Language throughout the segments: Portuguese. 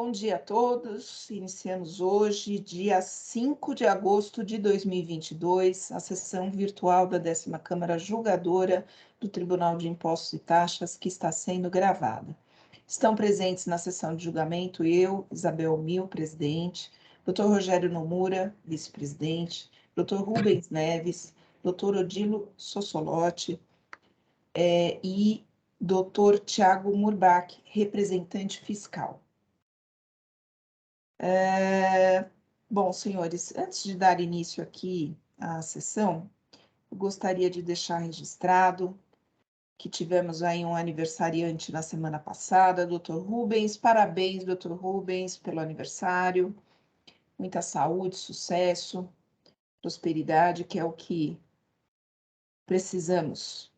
Bom dia a todos. Iniciamos hoje, dia 5 de agosto de 2022, a sessão virtual da 10ª Câmara Julgadora do Tribunal de Impostos e Taxas, que está sendo gravada. Estão presentes na sessão de julgamento eu, Isabel Mil, presidente, Dr. Rogério Nomura, vice-presidente, Dr. Rubens Neves, Dr. Odilo Sossolotti e Dr. Tiago Murbach, representante fiscal. Bom, senhores, antes de dar início aqui à sessão, eu gostaria de deixar registrado que tivemos aí um aniversariante na semana passada, Dr. Rubens. Parabéns, Dr. Rubens, pelo aniversário. Muita saúde, sucesso, prosperidade, que é o que precisamos.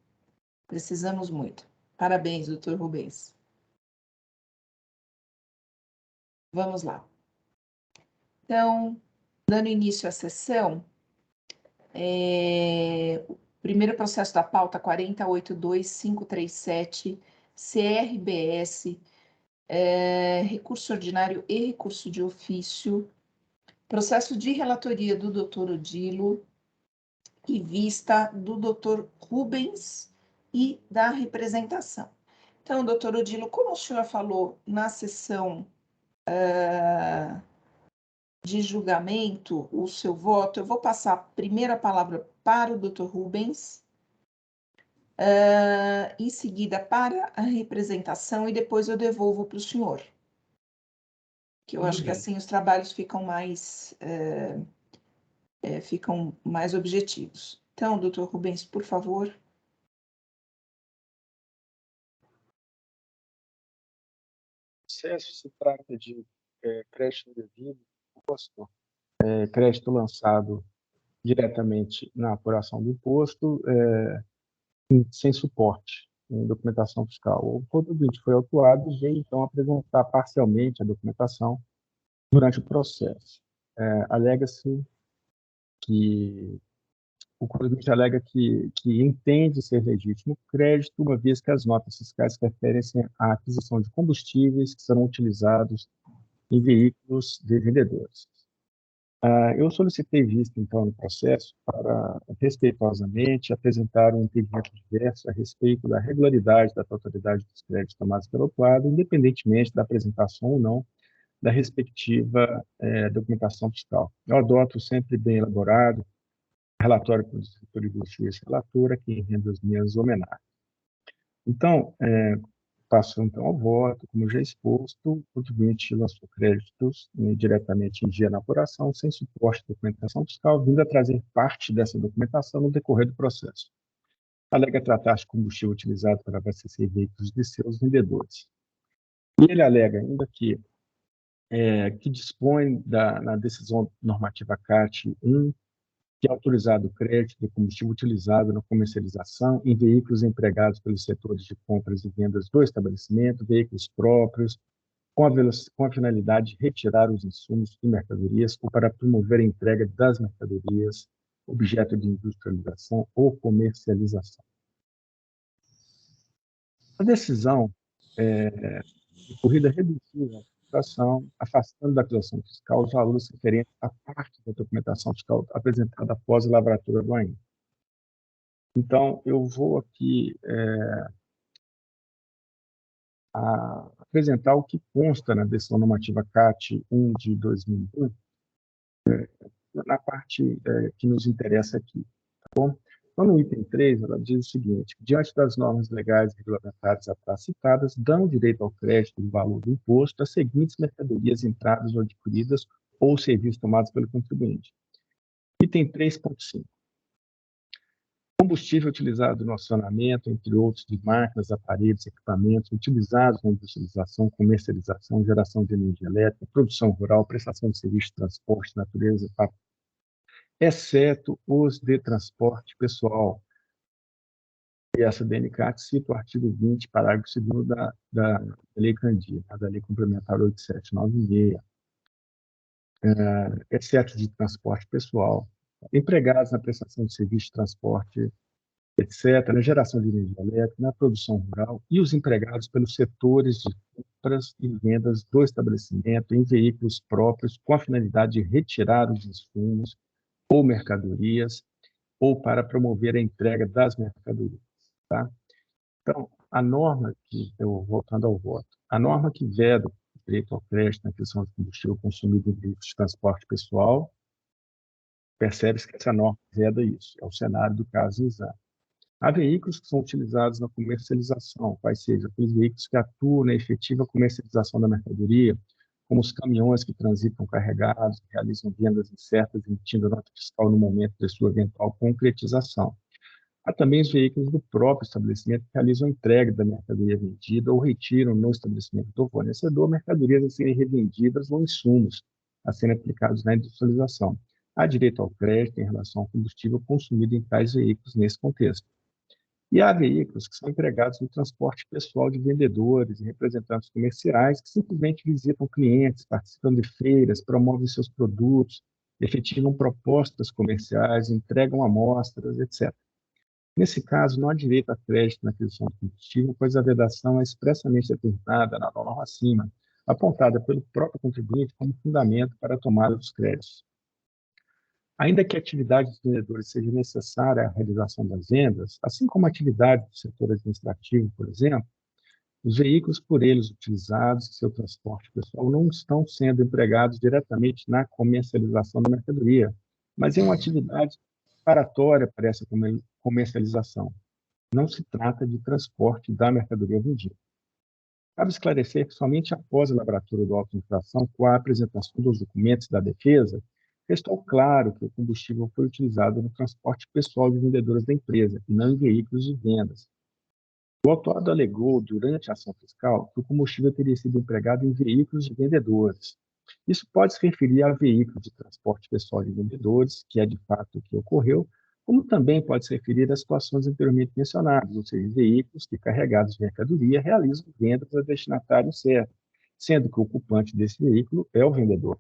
Precisamos muito. Parabéns, Dr. Rubens. Vamos lá. Então, dando início à sessão, o primeiro processo da pauta 4082537, CRBS, recurso ordinário e recurso de ofício, processo de relatoria do Dr. Odilo e vista do Dr. Rubens e da representação. Então, Dr. Odilo, como o senhor falou na sessão de julgamento, o seu voto, eu vou passar a primeira palavra para o Dr. Rubens, em seguida para a representação e depois eu devolvo para o senhor. Que eu acho que assim os trabalhos ficam mais objetivos. Então, Dr. Rubens, por favor. O processo se trata de crédito indevido, imposto, crédito lançado diretamente na apuração do imposto, sem suporte em documentação fiscal. O contribuinte foi autuado e veio, então, apresentar parcialmente a documentação durante o processo. Alega-se que o contribuinte alega que entende ser legítimo crédito, uma vez que as notas fiscais referem-se à aquisição de combustíveis que serão utilizados em veículos de vendedores. Eu solicitei vista, então, no processo para, respeitosamente, apresentar um entendimento diverso a respeito da regularidade da totalidade dos créditos tomados pelo autuado, independentemente da apresentação ou não da respectiva documentação fiscal. Eu adoto sempre bem elaborado relatório para o escritor de justiça relatora, que rende as minhas homenagens. Então, passo então ao voto, como já exposto, o contribuinte lançou créditos diretamente em dia na apuração, sem suporte de documentação fiscal, vindo a trazer parte dessa documentação no decorrer do processo. Alega tratar-se de combustível utilizado para abastecer veículos de seus vendedores. E ele alega ainda que dispõe na decisão normativa CAT 1, que é autorizado o crédito de combustível utilizado na comercialização em veículos empregados pelos setores de compras e vendas do estabelecimento, veículos próprios, com a finalidade de retirar os insumos de mercadorias ou para promover a entrega das mercadorias, objeto de industrialização ou comercialização. A decisão de corrida reduziu a tributação, afastando da acusação fiscal os valores referentes à parte da documentação fiscal apresentada após a lavratura do AIM. Então, eu vou aqui apresentar o que consta na decisão normativa CAT 1 de 2001, na parte que nos interessa aqui. Tá bom? Então, no item 3, ela diz o seguinte: diante das normas legais e regulamentares atrás citadas, dão direito ao crédito do valor do imposto as seguintes mercadorias entradas ou adquiridas ou serviços tomados pelo contribuinte. Item 3.5. Combustível utilizado no acionamento, entre outros, de máquinas, aparelhos, equipamentos utilizados na industrialização, comercialização, geração de energia elétrica, produção rural, prestação de serviços de transporte, natureza, exceto os de transporte pessoal. E essa DNCAT cita o artigo 20, parágrafo 2º da Lei Candir, da Lei Complementar 8796, exceto de transporte pessoal, empregados na prestação de serviço de transporte etc., na geração de energia elétrica, na produção rural e os empregados pelos setores de compras e vendas do estabelecimento em veículos próprios com a finalidade de retirar os insumos ou mercadorias ou para promover a entrega das mercadorias. Tá? Então, a norma voltando ao voto, a norma que veda o direito ao crédito na aquisição de combustível consumido em veículos de transporte pessoal, percebe-se que essa norma veda isso, é o cenário do caso exato. Há veículos que são utilizados na comercialização, quais sejam aqueles veículos que atuam na efetiva comercialização da mercadoria, como os caminhões que transitam carregados, realizam vendas incertas, emitindo nota fiscal no momento de sua eventual concretização. Há também os veículos do próprio estabelecimento que realizam a entrega da mercadoria vendida ou retiram no estabelecimento do fornecedor mercadorias a serem revendidas ou insumos a serem aplicados na industrialização. Há direito ao crédito em relação ao combustível consumido em tais veículos nesse contexto. E há veículos que são empregados no transporte pessoal de vendedores e representantes comerciais que simplesmente visitam clientes, participam de feiras, promovem seus produtos, efetivam propostas comerciais, entregam amostras, etc. Nesse caso, não há direito a crédito na aquisição de combustível, pois a vedação é expressamente determinada na norma acima, apontada pelo próprio contribuinte como fundamento para a tomada dos créditos. Ainda que a atividade dos vendedores seja necessária à realização das vendas, assim como a atividade do setor administrativo, por exemplo, os veículos por eles utilizados em seu transporte pessoal não estão sendo empregados diretamente na comercialização da mercadoria, mas em uma atividade preparatória para essa comercialização. Não se trata de transporte da mercadoria vendida. Cabe esclarecer que somente após a lavratura do auto de infração, com a apresentação dos documentos da defesa, restou claro que o combustível foi utilizado no transporte pessoal de vendedores da empresa, e não em veículos de vendas. O autuado alegou, durante a ação fiscal, que o combustível teria sido empregado em veículos de vendedores. Isso pode se referir a veículos de transporte pessoal de vendedores, que é de fato o que ocorreu, como também pode se referir a situações anteriormente mencionadas, ou seja, veículos que, carregados de mercadoria, realizam vendas a destinatário certo, sendo que o ocupante desse veículo é o vendedor.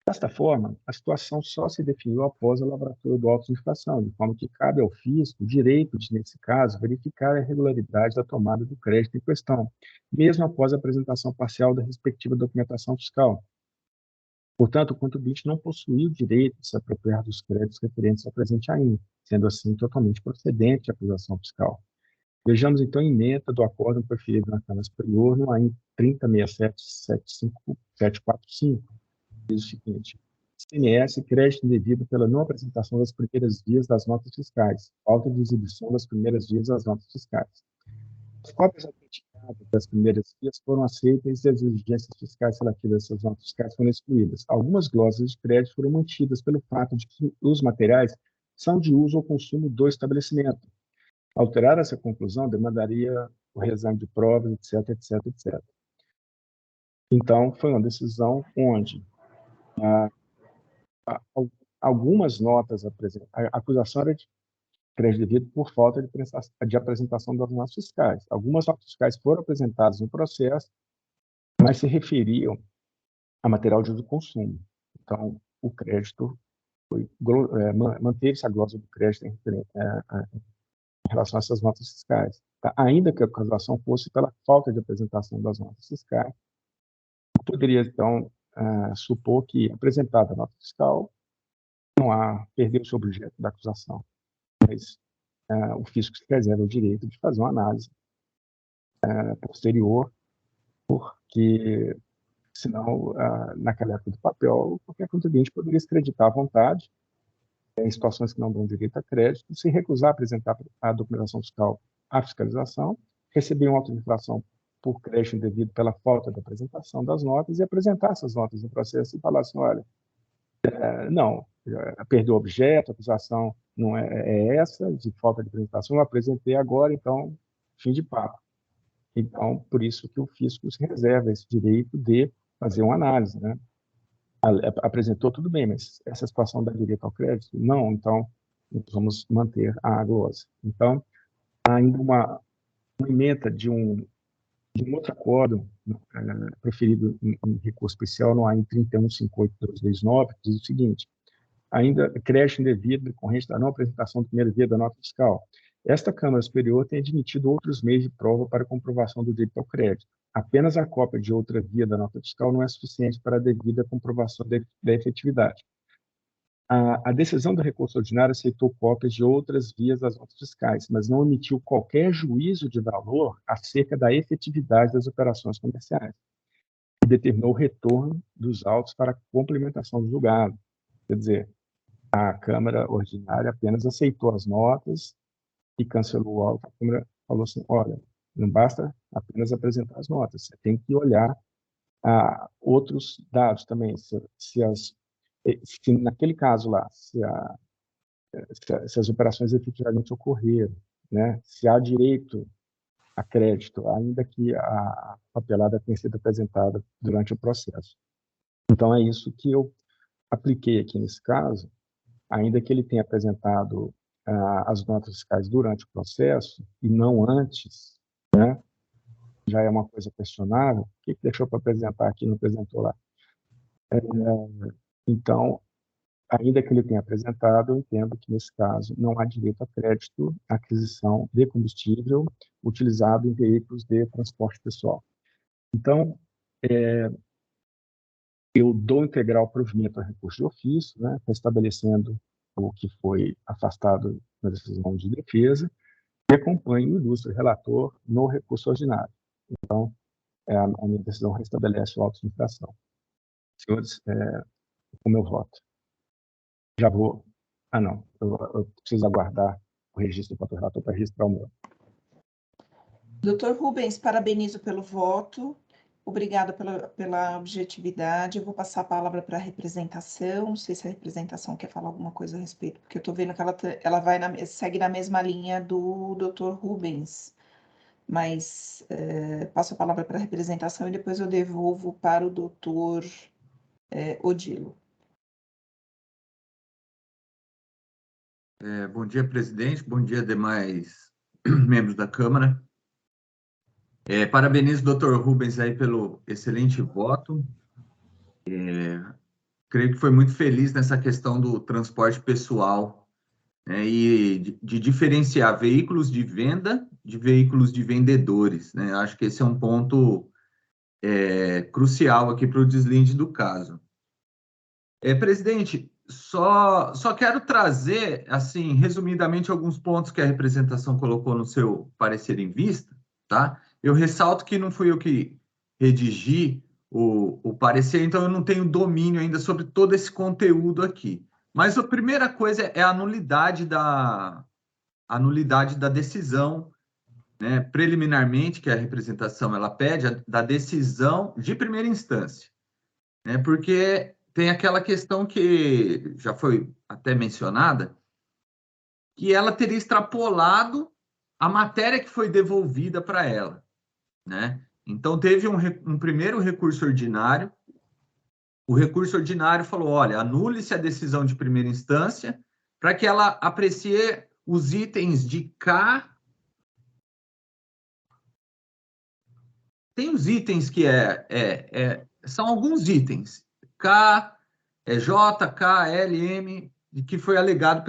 Desta forma, a situação só se definiu após a lavratura do auto de infração, de forma que cabe ao fisco o direito de, nesse caso, verificar a regularidade da tomada do crédito em questão, mesmo após a apresentação parcial da respectiva documentação fiscal. Portanto, o contribuinte não possuía o direito de se apropriar dos créditos referentes ao presente AIM, sendo assim totalmente procedente a acusação fiscal. Vejamos, então, a ementa do acórdão preferido na Câmara Superior no AIM 30.67.745, diz o seguinte: ICMS, crédito indevido pela não apresentação das primeiras vias das notas fiscais, falta de exibição das primeiras vias das notas fiscais. As cópias autenticadas das primeiras vias foram aceitas e as exigências fiscais relativas a essas notas fiscais foram excluídas. Algumas glosas de crédito foram mantidas pelo fato de que os materiais são de uso ou consumo do estabelecimento. Alterar essa conclusão demandaria o reexame de provas, etc, etc, etc. Então, foi uma decisão onde algumas notas, a acusação era de crédito devido por falta de apresentação das notas fiscais. Algumas notas fiscais foram apresentadas no processo, mas se referiam a material de uso e consumo. Então, o crédito manteve-se a glosa do crédito em relação a essas notas fiscais. Tá? Ainda que a acusação fosse pela falta de apresentação das notas fiscais, poderia, então, supor que, apresentada a nota fiscal, perdeu-se o objeto da acusação. Mas o fisco se reserva o direito de fazer uma análise posterior, porque, senão, naquela época do papel, qualquer contribuinte poderia se creditar à vontade, em situações que não dão direito a crédito, se recusar a apresentar a documentação fiscal à fiscalização, receber uma auto de infração por crédito indevido pela falta de apresentação das notas e apresentar essas notas no processo e falar assim, olha, não, perdeu o objeto, a acusação não é essa, de falta de apresentação, eu apresentei agora, então, fim de papo. Então, por isso que o fisco se reserva esse direito de fazer uma análise, né? Apresentou tudo bem, mas essa situação dá direito ao crédito? Não, então, vamos manter a glosa. Então, há ainda uma ementa de um outro acórdão proferido em recurso especial no AIM 31.58.229, que diz o seguinte: ainda crédito indevido decorrente da não apresentação do primeiro via da nota fiscal. Esta Câmara Superior tem admitido outros meios de prova para comprovação do direito ao crédito. Apenas a cópia de outra via da nota fiscal não é suficiente para a devida comprovação da efetividade. A decisão do recurso ordinário aceitou cópias de outras vias das notas fiscais, mas não emitiu qualquer juízo de valor acerca da efetividade das operações comerciais, e determinou o retorno dos autos para complementação do julgado. Quer dizer, a Câmara Ordinária apenas aceitou as notas e cancelou o auto. A Câmara falou assim, olha, não basta apenas apresentar as notas, você tem que olhar outros dados também, se naquele caso lá, se as operações efetivamente ocorreram, né? Se há direito a crédito, ainda que a papelada tenha sido apresentada durante o processo. Então, é isso que eu apliquei aqui nesse caso, ainda que ele tenha apresentado as notas fiscais durante o processo e não antes, né? Já é uma coisa questionável, o que deixou para apresentar aqui e não apresentou lá? Então, ainda que ele tenha apresentado, eu entendo que, nesse caso, não há direito a crédito à aquisição de combustível utilizado em veículos de transporte pessoal. Então, eu dou integral provimento ao recurso de ofício, né, restabelecendo o que foi afastado na decisão de defesa, e acompanho o ilustre relator no recurso ordinário. Então, a minha decisão restabelece o auto de infração. Senhores, o meu voto. Já vou... não, eu preciso aguardar o registro do voto relator para registrar o meu. Doutor Rubens, parabenizo pelo voto. Obrigada pela objetividade. Eu vou passar a palavra para a representação. Não sei se a representação quer falar alguma coisa a respeito, porque eu estou vendo que ela segue na mesma linha do doutor Rubens. Mas passo a palavra para a representação e depois eu devolvo para o doutor Odilo. Bom dia, presidente. Bom dia, demais membros da Câmara. Parabenizo o doutor Rubens aí pelo excelente voto. Creio que foi muito feliz nessa questão do transporte pessoal, né, e de diferenciar veículos de venda de veículos de vendedores, né? Acho que esse é um ponto crucial aqui para o deslinde do caso. Presidente, só quero trazer, assim, resumidamente, alguns pontos que a representação colocou no seu parecer em vista, tá? Eu ressalto que não fui eu que redigi o parecer, então eu não tenho domínio ainda sobre todo esse conteúdo aqui. Mas a primeira coisa é a anulidade da decisão, né, preliminarmente, que a representação ela pede, da decisão de primeira instância, né? Porque tem aquela questão que já foi até mencionada, que ela teria extrapolado a matéria que foi devolvida para ela, né? Então, teve um primeiro recurso ordinário. O recurso ordinário falou, olha, anule-se a decisão de primeira instância para que ela aprecie os itens de K. Tem os itens que são alguns itens. K, J, K, L, M, que foi alegado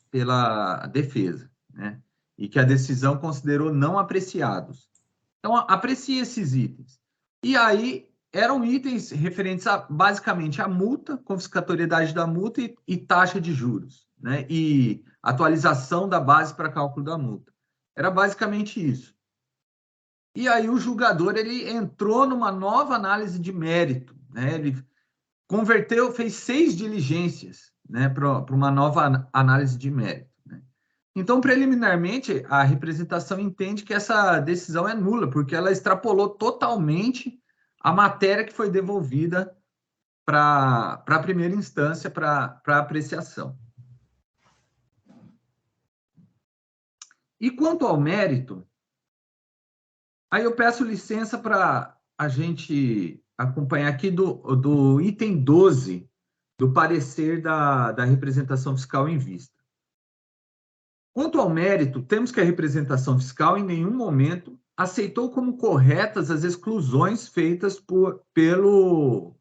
pela defesa, né? E que a decisão considerou não apreciados. Então, aprecie esses itens. E aí, eram itens referentes basicamente à multa, confiscatoriedade da multa e taxa de juros, né? E atualização da base para cálculo da multa. Era basicamente isso. E aí o julgador ele entrou numa nova análise de mérito, né? Ele converteu, fez 6 diligências, né, para uma nova análise de mérito, né? Então, preliminarmente, a representação entende que essa decisão é nula, porque ela extrapolou totalmente a matéria que foi devolvida para a primeira instância, para apreciação. E quanto ao mérito, aí eu peço licença para a gente acompanhar aqui do item 12 do parecer da representação fiscal em vista. Quanto ao mérito, temos que a representação fiscal em nenhum momento aceitou como corretas as exclusões feitas pelo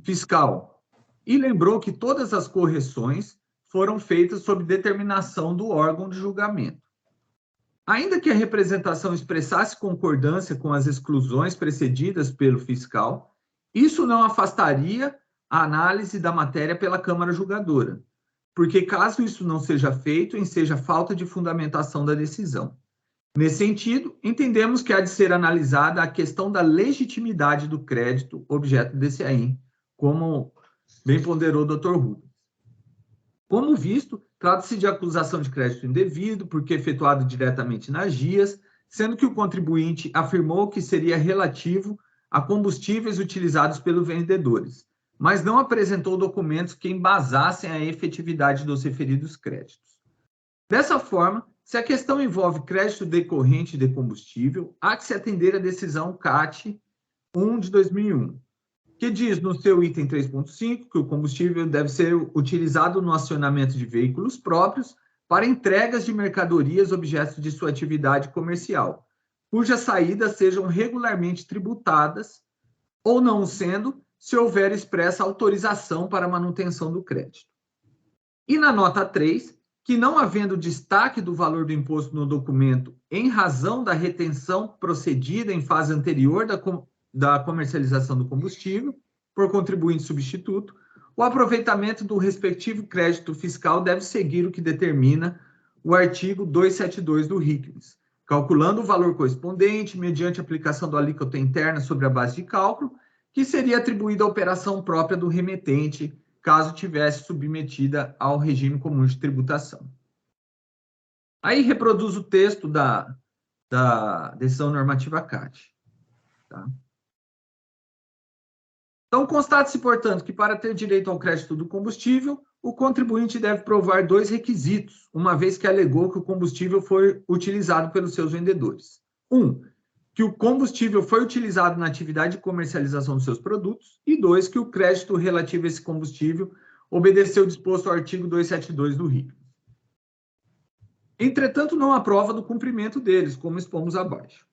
fiscal e lembrou que todas as correções foram feitas sob determinação do órgão de julgamento. Ainda que a representação expressasse concordância com as exclusões precedidas pelo fiscal, isso não afastaria a análise da matéria pela Câmara Julgadora, porque caso isso não seja feito, enseja falta de fundamentação da decisão. Nesse sentido, entendemos que há de ser analisada a questão da legitimidade do crédito objeto desse AIM, como bem ponderou o Dr. Rubens. Como visto, trata-se de acusação de crédito indevido, porque efetuado diretamente nas GIAs, sendo que o contribuinte afirmou que seria relativo a combustíveis utilizados pelos vendedores, mas não apresentou documentos que embasassem a efetividade dos referidos créditos. Dessa forma, se a questão envolve crédito decorrente de combustível, há que se atender à decisão CAT 1 de 2001, que diz no seu item 3.5 que o combustível deve ser utilizado no acionamento de veículos próprios para entregas de mercadorias objeto de sua atividade comercial, cujas saídas sejam regularmente tributadas ou não sendo, se houver expressa autorização para manutenção do crédito. E na nota 3, que não havendo destaque do valor do imposto no documento em razão da retenção procedida em fase anterior da comercialização do combustível, por contribuinte substituto, o aproveitamento do respectivo crédito fiscal deve seguir o que determina o artigo 272 do RICMES, calculando o valor correspondente mediante aplicação da alíquota interna sobre a base de cálculo, que seria atribuída à operação própria do remetente, caso tivesse submetida ao regime comum de tributação. Aí reproduz o texto da decisão normativa CAT. Tá? Então, constate-se, portanto, que para ter direito ao crédito do combustível, o contribuinte deve provar 2 requisitos, uma vez que alegou que o combustível foi utilizado pelos seus vendedores. 1, que o combustível foi utilizado na atividade de comercialização dos seus produtos, e 2, que o crédito relativo a esse combustível obedeceu o disposto ao artigo 272 do RIC. Entretanto, não há prova do cumprimento deles, como expomos abaixo.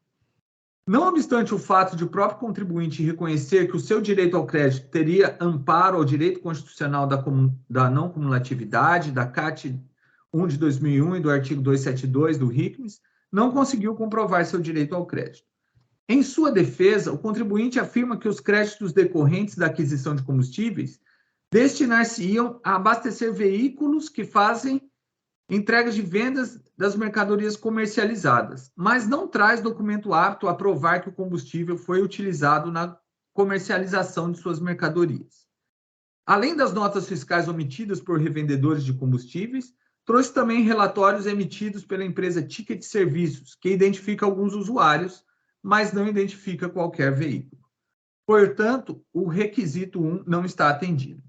Não obstante o fato de o próprio contribuinte reconhecer que o seu direito ao crédito teria amparo ao direito constitucional da não cumulatividade, da CAT 1 de 2001 e do artigo 272 do RICMES, não conseguiu comprovar seu direito ao crédito. Em sua defesa, o contribuinte afirma que os créditos decorrentes da aquisição de combustíveis destinar-se-iam a abastecer veículos que fazem entregas de vendas das mercadorias comercializadas, mas não traz documento apto a provar que o combustível foi utilizado na comercialização de suas mercadorias. Além das notas fiscais omitidas por revendedores de combustíveis, trouxe também relatórios emitidos pela empresa Ticket Serviços, que identifica alguns usuários, mas não identifica qualquer veículo. Portanto, o requisito 1 não está atendido.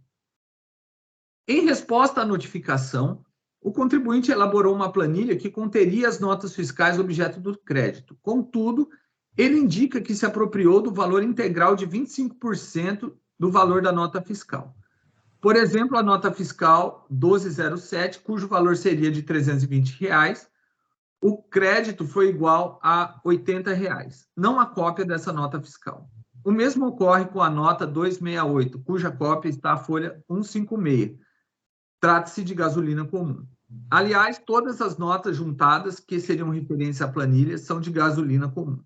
Em resposta à notificação, o contribuinte elaborou uma planilha que conteria as notas fiscais objeto do crédito. Contudo, ele indica que se apropriou do valor integral de 25% do valor da nota fiscal. Por exemplo, a nota fiscal 1207, cujo valor seria de R$ 320, o crédito foi igual a R$ 80, não a cópia dessa nota fiscal. O mesmo ocorre com a nota 268, cuja cópia está à folha 156. Trata-se de gasolina comum. Aliás, todas as notas juntadas que seriam referência à planilha são de gasolina comum.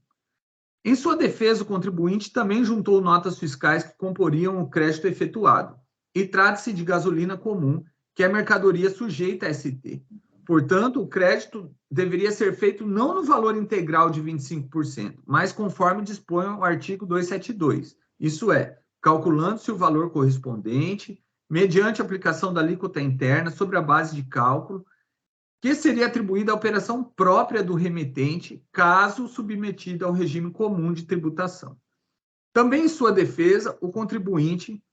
Em sua defesa, o contribuinte também juntou notas fiscais que comporiam o crédito efetuado, e trata-se de gasolina comum, que é mercadoria sujeita a ST. Portanto, o crédito deveria ser feito não no valor integral de 25%, mas conforme dispõe o artigo 272, isso é, calculando-se o valor correspondente, mediante aplicação da alíquota interna sobre a base de cálculo, que seria atribuída à operação própria do remetente, caso submetida ao regime comum de tributação. Também em sua defesa, o contribuinte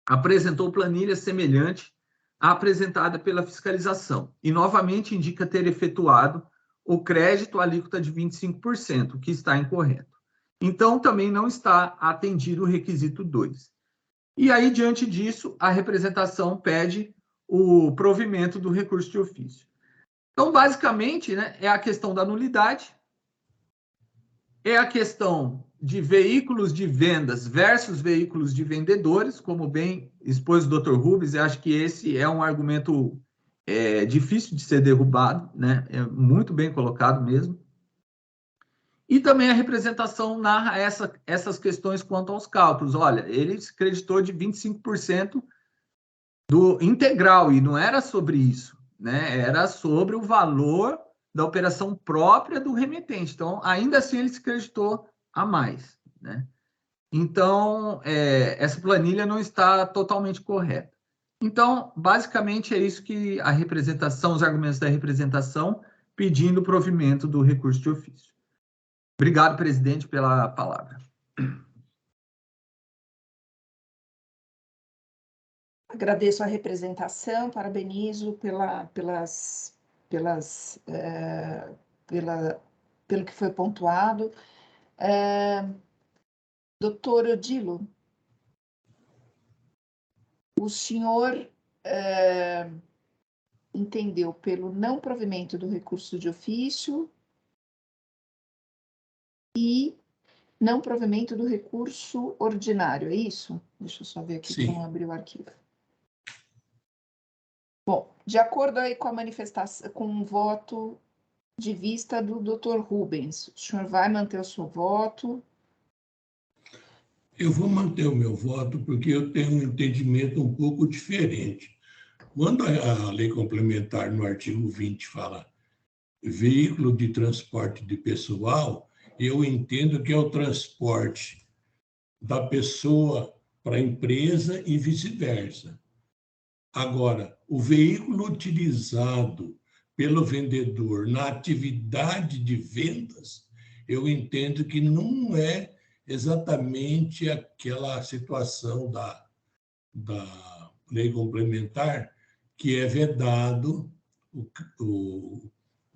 apresentou planilha semelhante à apresentada pela fiscalização e novamente indica ter efetuado o crédito à alíquota de 25%, que está incorreto. Então, também não está atendido o requisito 2. E aí, diante disso, a representação pede o provimento do recurso de ofício. Então, basicamente, né, é a questão da nulidade, é a questão de veículos de vendas versus veículos de vendedores, como bem expôs o Dr. Rubens, eu acho que esse é um argumento é difícil de ser derrubado, né? É muito bem colocado mesmo. E também a representação narra essas questões quanto aos cálculos. Olha, ele se creditou de 25% do integral, e não era sobre isso, né? Era sobre o valor da operação própria do remetente. Então, ainda assim, ele se creditou a mais, né? Então, essa planilha não está totalmente correta. Então, basicamente, é isso que a representação, os argumentos da representação, pedindo o provimento do recurso de ofício. Obrigado, presidente, pela palavra. Agradeço a representação, parabenizo pelo que foi pontuado. Doutor Odilo, o senhor entendeu pelo não provimento do recurso de ofício e não provimento do recurso ordinário, é isso? Deixa eu só ver aqui que eu não abri o arquivo. Bom, de acordo aí com a manifestação, com o voto de vista do Dr. Rubens, o senhor vai manter o seu voto? Eu vou manter o meu voto porque eu tenho um entendimento um pouco diferente. Quando a lei complementar no artigo 20 fala veículo de transporte de pessoal, eu entendo que é o transporte da pessoa para a empresa e vice-versa. Agora, o veículo utilizado pelo vendedor na atividade de vendas, eu entendo que não é exatamente aquela situação da lei complementar que é vedado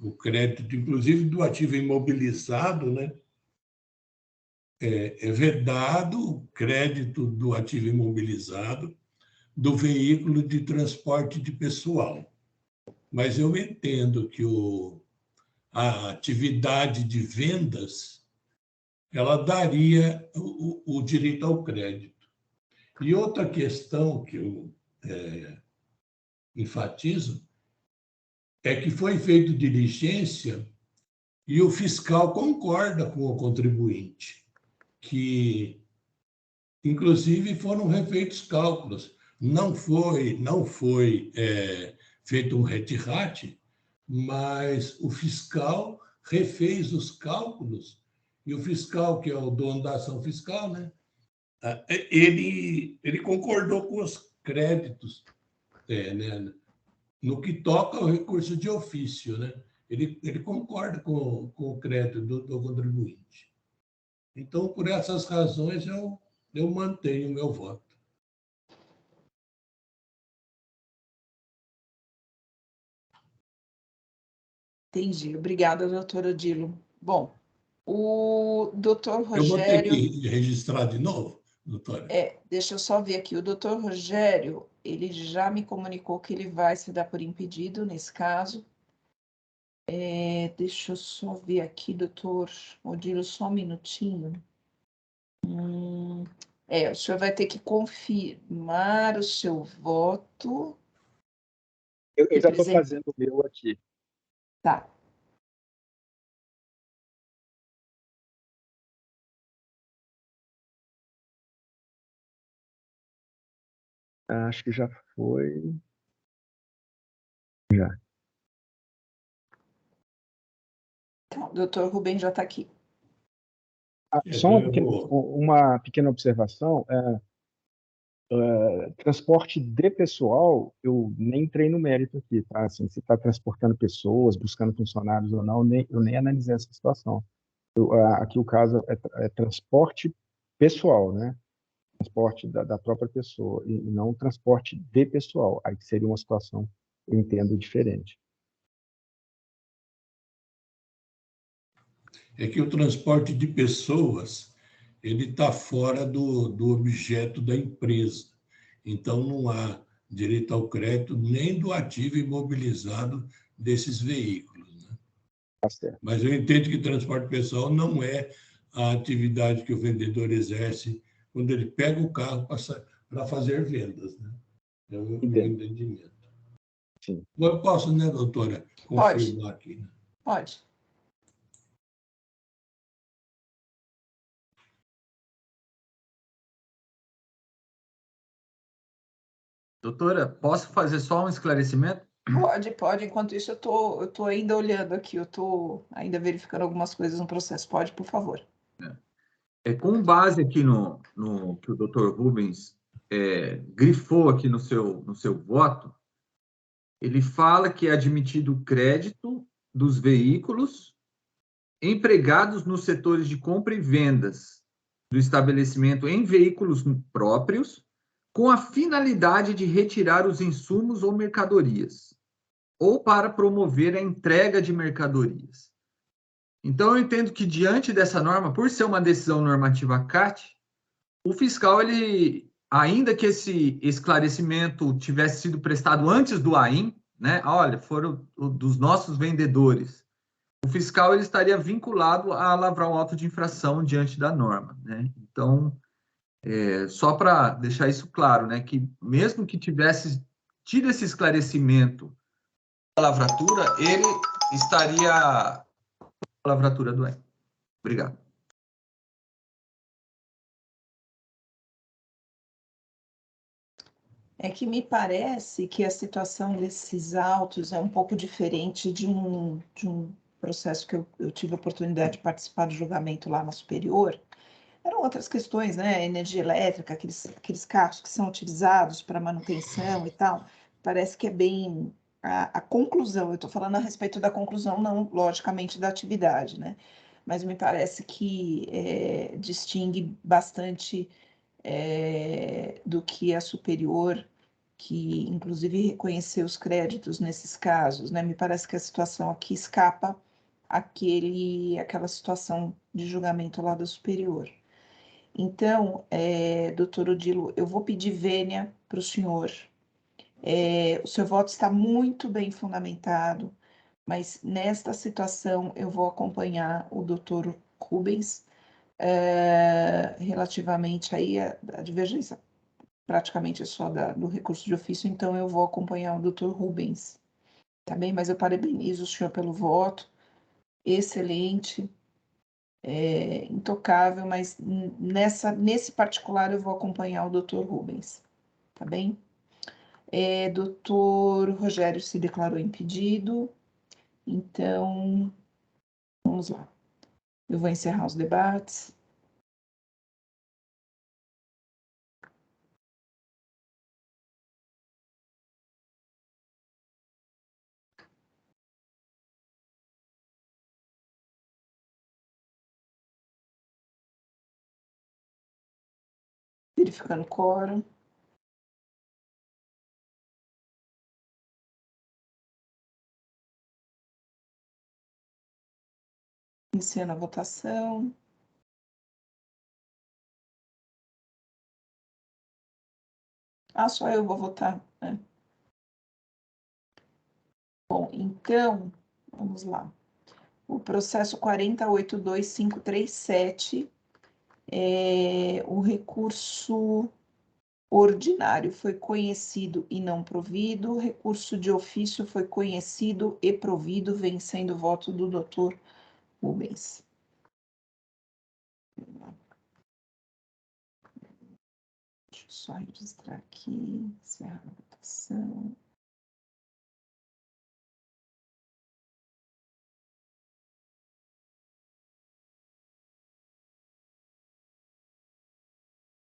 o crédito, inclusive do ativo imobilizado, né? É vedado o crédito do ativo imobilizado do veículo de transporte de pessoal. Mas eu entendo que a atividade de vendas ela daria o direito ao crédito. E outra questão que eu enfatizo é que foi feita diligência e o fiscal concorda com o contribuinte, que, inclusive, foram refeitos cálculos. Não foi feito um retirate, mas o fiscal refez os cálculos, e o fiscal, que é o dono da ação fiscal, né, ele concordou com os créditos, né, no que toca ao recurso de ofício, né? Ele concorda com o crédito do contribuinte. Então, por essas razões, eu mantenho o meu voto. Entendi. Obrigada, doutor Odilo. Bom, o doutor Rogério... Eu vou ter que registrar de novo, doutora? Deixa eu só ver aqui. O doutor Rogério, ele já me comunicou que ele vai se dar por impedido nesse caso. Deixa eu só ver aqui, doutor Odilo, só um minutinho. O senhor vai ter que confirmar o seu voto. Eu já estou fazendo o meu aqui. Tá. Acho que já foi. Já. Então, o doutor Rubem já está aqui. Só uma pequena observação. Transporte de pessoal, eu nem entrei no mérito aqui, tá? Assim, se está transportando pessoas, buscando funcionários ou não, eu nem analisei essa situação. Aqui o caso é transporte pessoal, né? Transporte da própria pessoa, e não transporte de pessoal. Aí seria uma situação, eu entendo, diferente. É que o transporte de pessoas ele está fora do objeto da empresa. Então, não há direito ao crédito nem do ativo imobilizado desses veículos, né? Tá certo. Mas eu entendo que transporte pessoal não é a atividade que o vendedor exerce quando ele pega o carro para fazer vendas, né? É o meu entendimento. Sim. Eu posso, né, doutora, confirmar aqui, né? Pode. Doutora, posso fazer só um esclarecimento? Pode. Enquanto isso, eu tô ainda olhando aqui, eu tô ainda verificando algumas coisas no processo. Pode, por favor. Com base aqui no que o doutor Rubens grifou aqui no seu voto, ele fala que é admitido crédito dos veículos empregados nos setores de compra e vendas do estabelecimento em veículos próprios, com a finalidade de retirar os insumos ou mercadorias, ou para promover a entrega de mercadorias. Então, eu entendo que, diante dessa norma, por ser uma decisão normativa CAT, o fiscal, ele, ainda que esse esclarecimento tivesse sido prestado antes do AIM, né? Olha, foram dos nossos vendedores. O fiscal ele estaria vinculado a lavrar um auto de infração diante da norma, né? Então, só para deixar isso claro, né? Que mesmo que tivesse tido esse esclarecimento da lavratura, ele estaria a lavratura do AIM. Obrigado. É que me parece que a situação desses autos é um pouco diferente de um processo que eu tive a oportunidade de participar do julgamento lá na Superior. Eram outras questões, né? Energia elétrica, aqueles carros que são utilizados para manutenção e tal. Parece que é bem a conclusão. Eu estou falando a respeito da conclusão, não logicamente da atividade, né? Mas me parece que distingue bastante do que a Superior, que inclusive reconheceu os créditos nesses casos, né? Me parece que a situação aqui escapa aquela situação de julgamento lá da Superior. Então, doutor Odilo, eu vou pedir vênia para o senhor. O seu voto está muito bem fundamentado, mas nesta situação eu vou acompanhar o doutor Rubens relativamente aí a divergência praticamente é só do recurso de ofício, então eu vou acompanhar o doutor Rubens, tá bem? Mas eu parabenizo o senhor pelo voto, excelente, intocável, mas nesse particular eu vou acompanhar o doutor Rubens, tá bem? Doutor Rogério se declarou impedido, então vamos lá. Eu vou encerrar os debates. Verificando o quórum. Iniciando a votação. Só eu vou votar, né? Bom, então, vamos lá. O processo 48.2537, o recurso ordinário foi conhecido e não provido, o recurso de ofício foi conhecido e provido, vencendo o voto do doutor Rubens. Deixa eu só registrar aqui, encerrar a votação.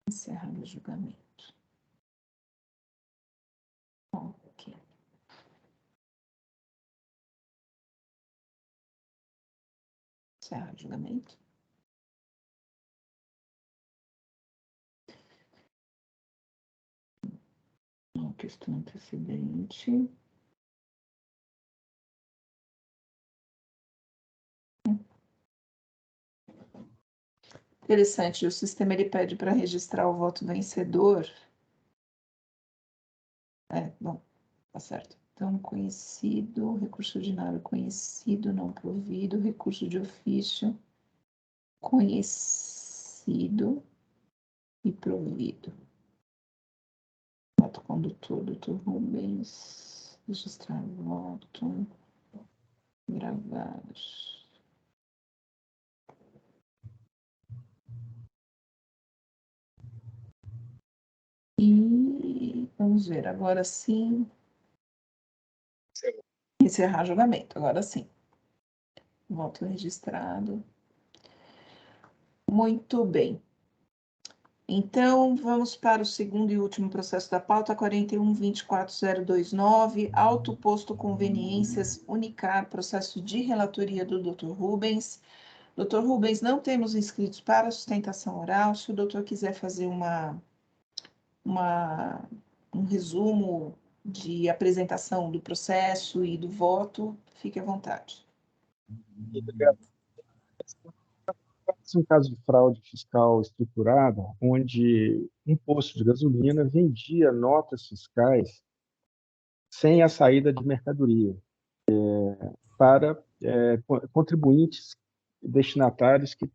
Encerrar o julgamento. Ok. Encerrar o julgamento. Questão antecedente. Interessante, o sistema ele pede para registrar o voto vencedor. Bom, tá certo. Então, conhecido, recurso ordinário conhecido, não provido, recurso de ofício conhecido e provido. Voto condutor, doutor Rubens. Registrar voto. Gravar. E vamos ver, agora sim. Encerrar julgamento, agora sim. Voto registrado. Muito bem. Então, vamos para o segundo e último processo da pauta, 41.24029, Auto Posto Conveniências Unicar, processo de relatoria do Dr. Rubens. Dr. Rubens, não temos inscritos para sustentação oral. Se o doutor quiser fazer um resumo de apresentação do processo e do voto, fique à vontade. Obrigado. Esse é um caso de fraude fiscal estruturada, onde um posto de gasolina vendia notas fiscais sem a saída de mercadoria para contribuintes destinatários que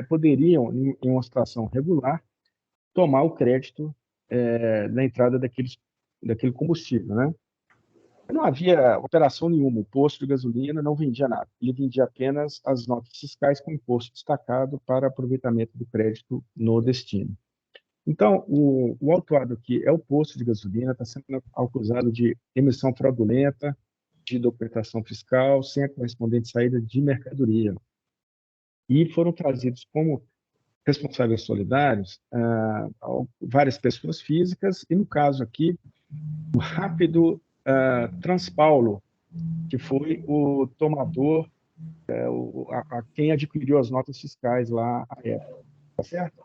poderiam, em uma situação regular, tomar o crédito na entrada daquele combustível, né? Não havia operação nenhuma, o posto de gasolina não vendia nada, ele vendia apenas as notas fiscais com imposto destacado para aproveitamento do crédito no destino. Então, o autuado aqui é o posto de gasolina, está sendo acusado de emissão fraudulenta, de documentação fiscal, sem a correspondente saída de mercadoria. E foram trazidos como responsáveis solidários várias pessoas físicas, e no caso aqui, o Rápido Transpaulo, que foi o tomador, a quem adquiriu as notas fiscais lá à época. Tá certo?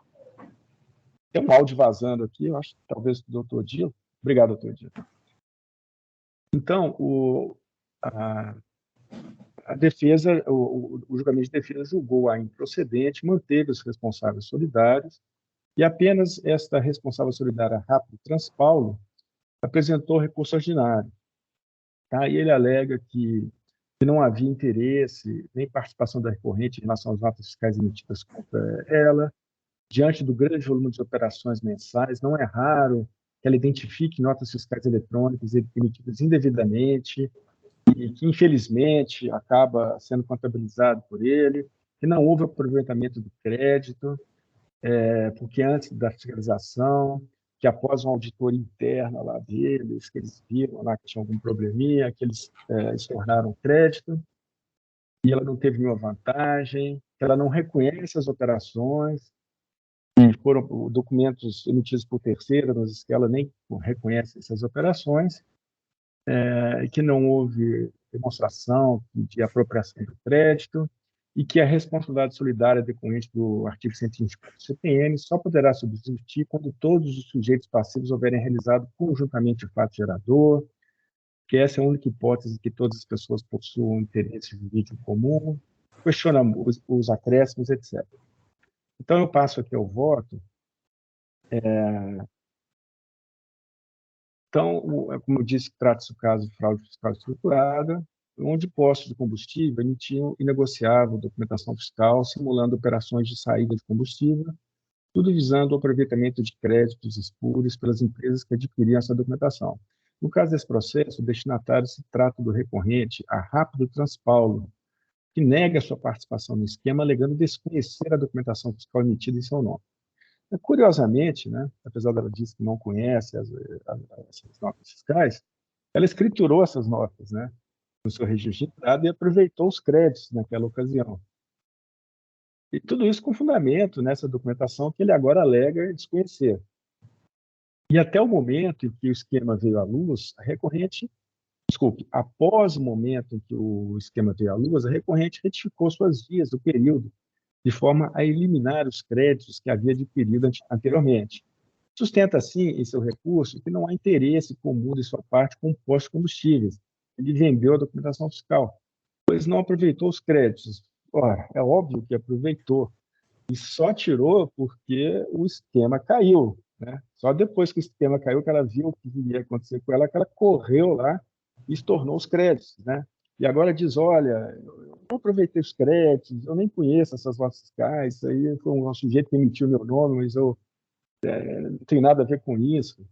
Tem um áudio vazando aqui, eu acho, talvez do doutor Dilo. Obrigado, doutor Dilo. Então, a defesa, o julgamento de defesa julgou a improcedente, manteve os responsáveis solidários, e apenas esta responsável solidária, Rápido Transpaulo, apresentou recurso ordinário. Tá? E ele alega que não havia interesse nem participação da recorrente em relação às notas fiscais emitidas contra ela. Diante do grande volume de operações mensais, não é raro que ela identifique notas fiscais eletrônicas emitidas indevidamente e que, infelizmente, acaba sendo contabilizado por ele, que não houve aproveitamento do crédito, porque antes da fiscalização, que após uma auditoria interna lá deles, que eles viram lá que tinha algum probleminha, que eles estornaram o crédito, e ela não teve nenhuma vantagem, que ela não reconhece as operações, que foram documentos emitidos por terceira, mas que ela nem reconhece essas operações, que não houve demonstração de apropriação do crédito, e que a responsabilidade solidária decorrente do artigo 124 do CPM só poderá subsistir quando todos os sujeitos passivos houverem realizado conjuntamente o fato gerador, que essa é a única hipótese que todas as pessoas possuam interesse jurídico comum, questiona os acréscimos, etc. Então, eu passo aqui ao voto. Então, como eu disse, trata-se do caso de fraude fiscal estruturada, onde postos de combustível emitiam e negociavam documentação fiscal, simulando operações de saída de combustível, tudo visando o aproveitamento de créditos espúrios pelas empresas que adquiriam essa documentação. No caso desse processo, o destinatário se trata do recorrente, a Rápido Transpaulo, que nega sua participação no esquema, alegando desconhecer a documentação fiscal emitida em seu nome. Curiosamente, né, apesar dela dizer que não conhece essas notas fiscais, ela escriturou essas notas, né, no seu registro de entrada e aproveitou os créditos naquela ocasião. E tudo isso com fundamento nessa documentação que ele agora alega desconhecer. E até o momento em que o esquema veio à luz, a recorrente, após o momento em que o esquema veio à luz, a recorrente retificou suas vias do período, de forma a eliminar os créditos que havia adquirido anteriormente. Sustenta, assim, em seu recurso, que não há interesse comum de sua parte com postos de combustíveis. Ele vendeu a documentação fiscal, pois não aproveitou os créditos. Ora, é óbvio que aproveitou, e só tirou porque o esquema caiu, né? Só depois que o esquema caiu, que ela viu o que ia acontecer com ela, que ela correu lá e estornou os créditos, né? E agora diz, olha, eu não aproveitei os créditos, eu nem conheço essas notas fiscais, isso aí foi um sujeito que emitiu meu nome, mas eu não tenho nada a ver com isso.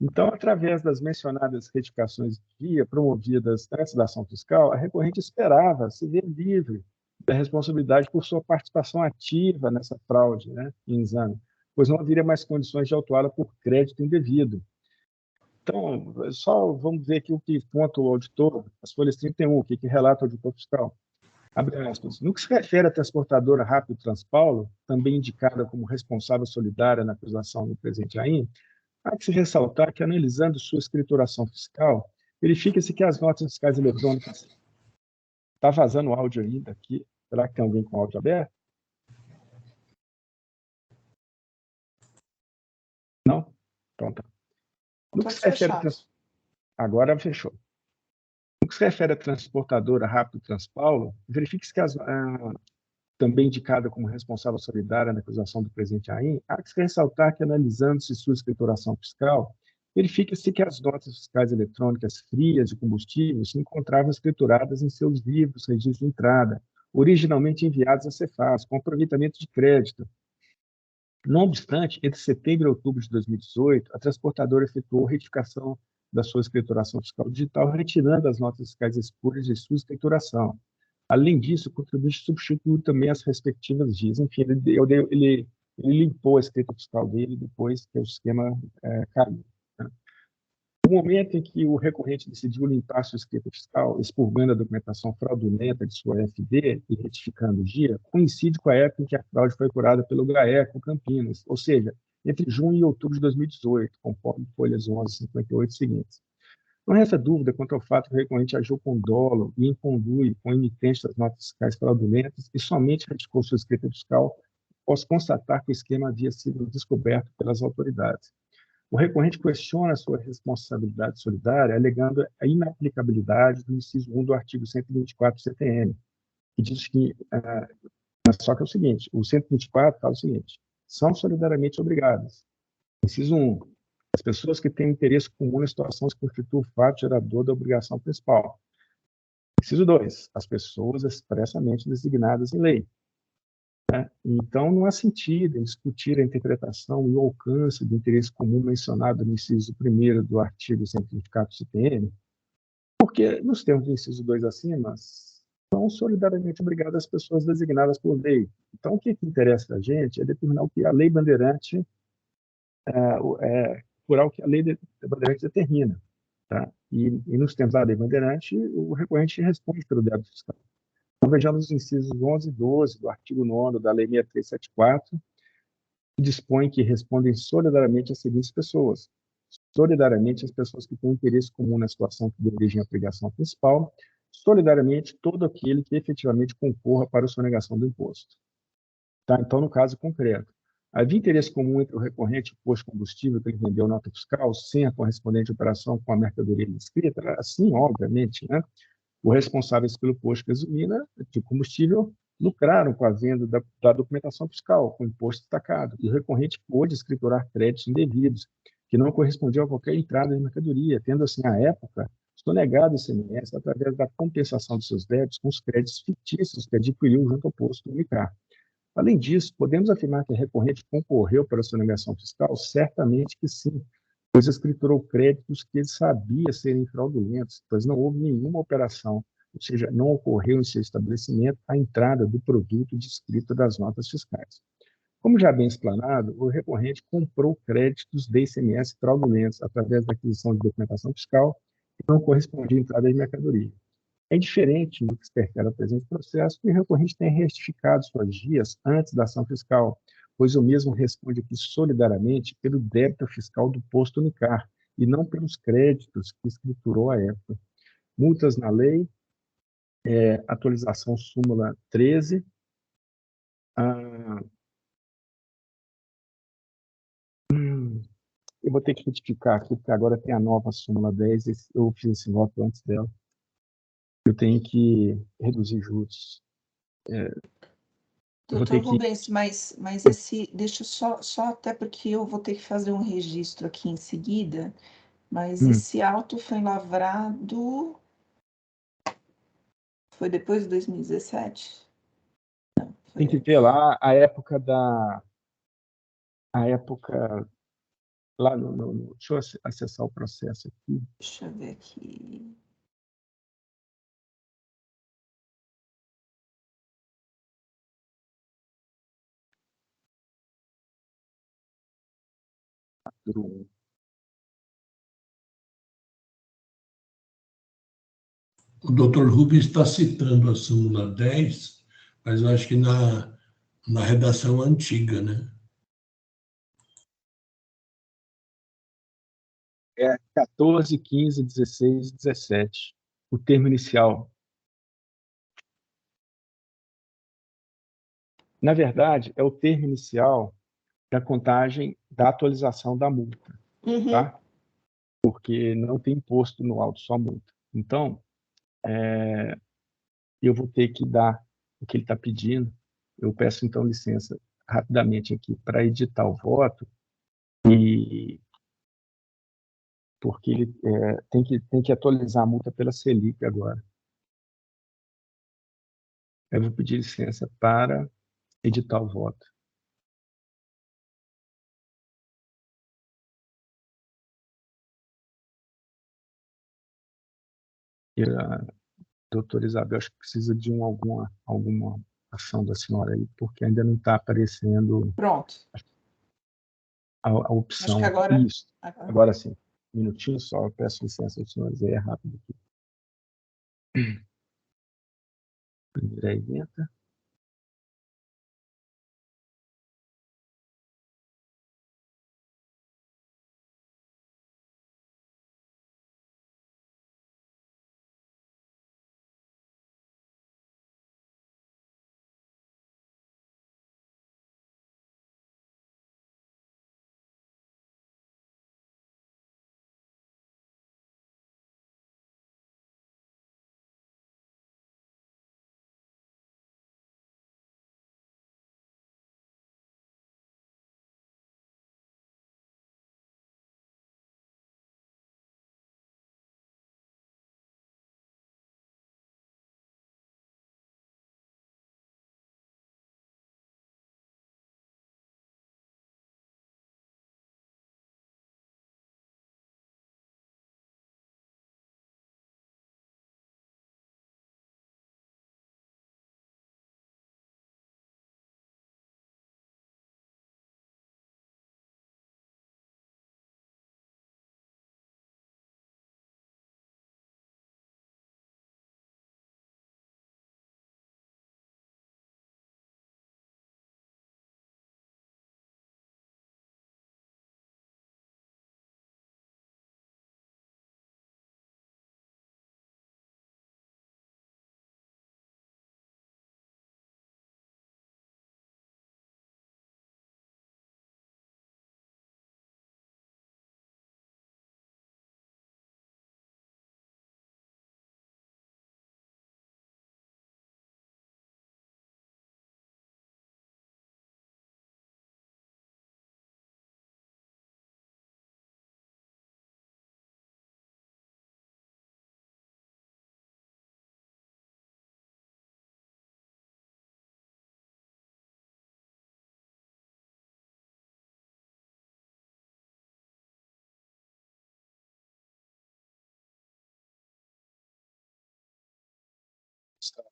Então, através das mencionadas retificações de dia promovidas antes da ação fiscal, a recorrente esperava se ver livre da responsabilidade por sua participação ativa nessa fraude, né, em exame, pois não haveria mais condições de autuá-la por crédito indevido. Então, só vamos ver aqui o que conta o auditor, as folhas 31, o que relata o auditor fiscal. Abre aspas. No que se refere à transportadora Rápido Transpaulo, também indicada como responsável solidária na acusação do presente AIM, há que se ressaltar que, analisando sua escrituração fiscal, verifica-se que as notas fiscais eletrônicas... Está vazando o áudio ainda aqui? Será que tem alguém com o áudio aberto? Não? Então tá. No que se refere a... Agora fechou. No que se refere à transportadora Rápido Transpaulo, verifique-se que também indicada como responsável solidária na acusação do presente AIM, há que se ressaltar que, analisando-se sua escrituração fiscal, verifica-se que as notas fiscais eletrônicas frias de combustível se encontravam escrituradas em seus livros, registros de entrada, originalmente enviados à Cefaz, com aproveitamento de crédito. Não obstante, entre setembro e outubro de 2018, a transportadora efetuou retificação da sua escrituração fiscal digital, retirando as notas fiscais espúrias de sua escrituração. Além disso, o contribuinte substituiu também as respectivas dias. Enfim, ele limpou a escrita fiscal dele depois que o esquema caiu. Né? No momento em que o recorrente decidiu limpar sua escrita fiscal, expurgando a documentação fraudulenta de sua FD e retificando o dia, coincide com a época em que a fraude foi apurada pelo GAECO Campinas, ou seja, entre junho e outubro de 2018, conforme folhas 11 e 58 seguintes. Não resta dúvida quanto ao fato que o recorrente agiu com dolo e incondui com o emitente das notas fiscais fraudulentas e somente retificou sua escrita fiscal após constatar que o esquema havia sido descoberto pelas autoridades. O recorrente questiona a sua responsabilidade solidária, alegando a inaplicabilidade do inciso 1 do artigo 124 do CTN, que diz que, só que é o seguinte, o 124 fala o seguinte, são solidariamente obrigadas. Inciso 1, as pessoas que têm interesse comum na situação se constituem o fato gerador da obrigação principal. Inciso 2, as pessoas expressamente designadas em lei. Né? Então, não há sentido em discutir a interpretação e o alcance do interesse comum mencionado no inciso 1º do artigo 124 do CTN, porque, nos termos do inciso 2 acima, são solidariamente obrigadas as pessoas designadas por lei. Então, o que interessa a gente é determinar o que a lei bandeirante apurar o que a lei bandeirante determina. Tá? E nos termos da lei bandeirante, o recorrente responde pelo débito fiscal. Então, vejamos os incisos 11 e 12 do artigo 9º da lei 6374, que dispõe que respondem solidariamente as seguintes pessoas. Solidariamente as pessoas que têm interesse comum na situação que dê origem à obrigação principal, solidariamente todo aquele que efetivamente concorra para a sonegação do imposto. Tá? Então, no caso concreto, havia interesse comum entre o recorrente e o posto de combustível que ele vendeu nota fiscal sem a correspondente operação com a mercadoria inscrita? Assim, obviamente, né? Os responsáveis pelo posto de gasolina de combustível lucraram com a venda da documentação fiscal, com imposto destacado, e o recorrente pôde escriturar créditos indevidos, que não correspondiam a qualquer entrada de mercadoria, tendo, assim, à época, sonegado o ICMS através da compensação de seus débitos com os créditos fictícios que adquiriu junto ao posto unicar. Além disso, podemos afirmar que a recorrente concorreu para a sonegação fiscal? Certamente que sim, pois escriturou créditos que ele sabia serem fraudulentos, pois não houve nenhuma operação, ou seja, não ocorreu em seu estabelecimento a entrada do produto descrito das notas fiscais. Como já bem explanado, o recorrente comprou créditos de ICMS fraudulentos através da aquisição de documentação fiscal que não correspondia à entrada de mercadoria. É diferente do que se refere ao presente processo, que o recorrente tem retificado suas guias antes da ação fiscal, pois o mesmo responde aqui solidariamente pelo débito fiscal do posto unicar, e não pelos créditos que escriturou à época. Multas na lei, atualização súmula 13. Eu vou ter que retificar aqui, porque agora tem a nova súmula 10, eu fiz esse voto antes dela. Eu tenho que reduzir juros. Doutor Rubens, mas deixa só até porque eu vou ter que fazer um registro aqui em seguida, mas esse auto foi lavrado, foi depois de 2017? Não, tem que ver lá a época lá deixa eu acessar o processo aqui. Deixa eu ver aqui. O doutor Rubens está citando a súmula 10, mas eu acho que na redação antiga, né? É 14, 15, 16, 17. O termo inicial. Na verdade, é o termo inicial da contagem da atualização da multa, tá? Porque não tem imposto no auto, só multa. Então, eu vou ter que dar o que ele está pedindo. Eu peço, então, licença rapidamente aqui para editar o voto, porque ele tem que atualizar a multa pela Selic agora. Eu vou pedir licença para editar o voto. E a doutora Isabel, acho que precisa de alguma ação da senhora aí, porque ainda não está aparecendo Pronto. a opção. Acho que agora... Isso, agora sim. Um minutinho só, eu peço licença aos senhores, é rápido aqui. Primeira emenda.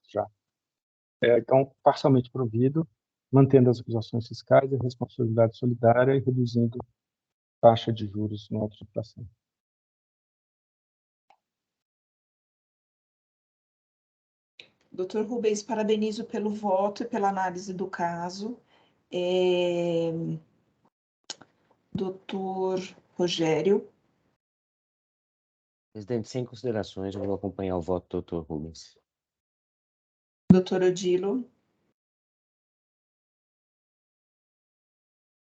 Já. Então, parcialmente provido, mantendo as acusações fiscais e responsabilidade solidária e reduzindo taxa de juros no auto de inflação. Doutor Rubens, parabenizo pelo voto e pela análise do caso. Doutor Rogério. Presidente, sem considerações, eu vou acompanhar o voto do doutor Rubens. Doutor Odilo.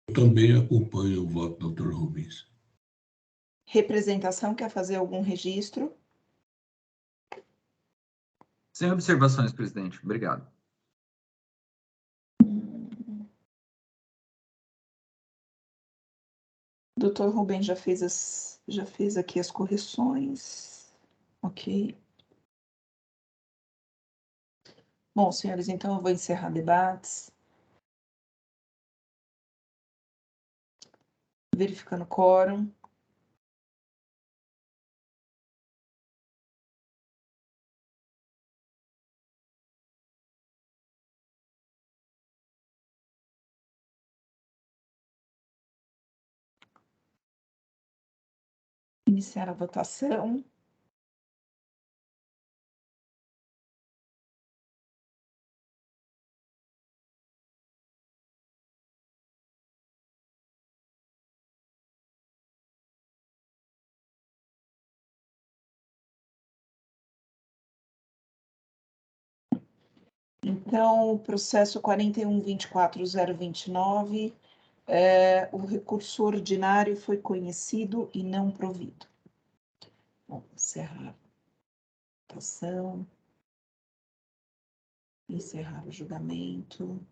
Eu também acompanho o voto do doutor Rubens. Representação, quer fazer algum registro? Sem observações, presidente. Obrigado. Doutor Rubens já fez aqui as correções. Ok. Bom, senhores, então eu vou encerrar debates. Verificando o quórum. Iniciar a votação. Então, o processo 41.24.029, o recurso ordinário foi conhecido e não provido. Vamos encerrar a votação. Encerrar o julgamento.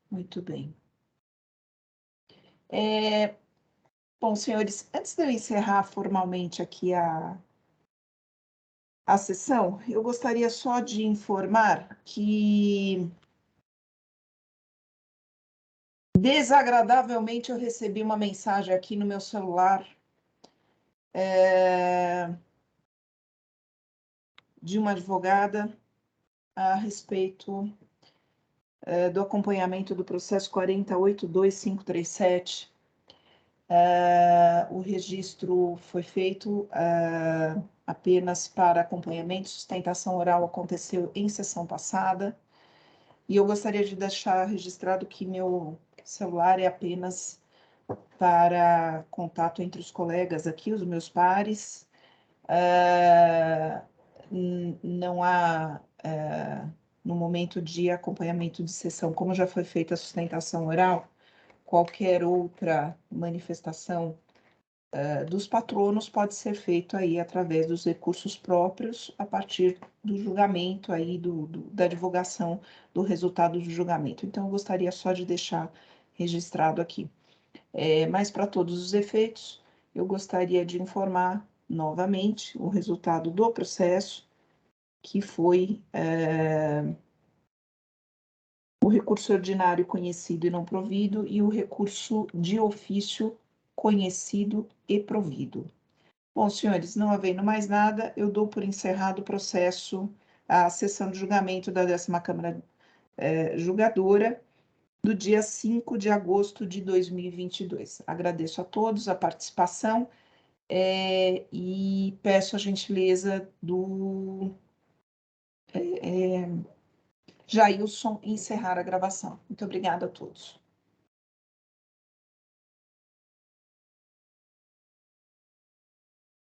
Muito bem. Bom, senhores, antes de eu encerrar formalmente aqui a sessão, eu gostaria só de informar que, desagradavelmente, eu recebi uma mensagem aqui no meu celular de uma advogada a respeito do acompanhamento do processo 48.2537. O registro foi feito apenas para acompanhamento, sustentação oral aconteceu em sessão passada, e eu gostaria de deixar registrado que meu celular é apenas para contato entre os colegas aqui, os meus pares. Não há, no momento de acompanhamento de sessão, como já foi feita a sustentação oral, qualquer outra manifestação dos patronos pode ser feito aí através dos recursos próprios, a partir do julgamento aí, da divulgação do resultado do julgamento. Então, eu gostaria só de deixar registrado aqui. Mas, para todos os efeitos, eu gostaria de informar novamente o resultado do processo, que foi o recurso ordinário conhecido e não provido e o recurso de ofício conhecido e provido. Bom, senhores, não havendo mais nada, eu dou por encerrado o processo, a sessão de julgamento da 10ª Câmara Julgadora, do dia 5 de agosto de 2022. Agradeço a todos a participação e peço a gentileza do Jailson encerrar a gravação. Muito obrigada a todos.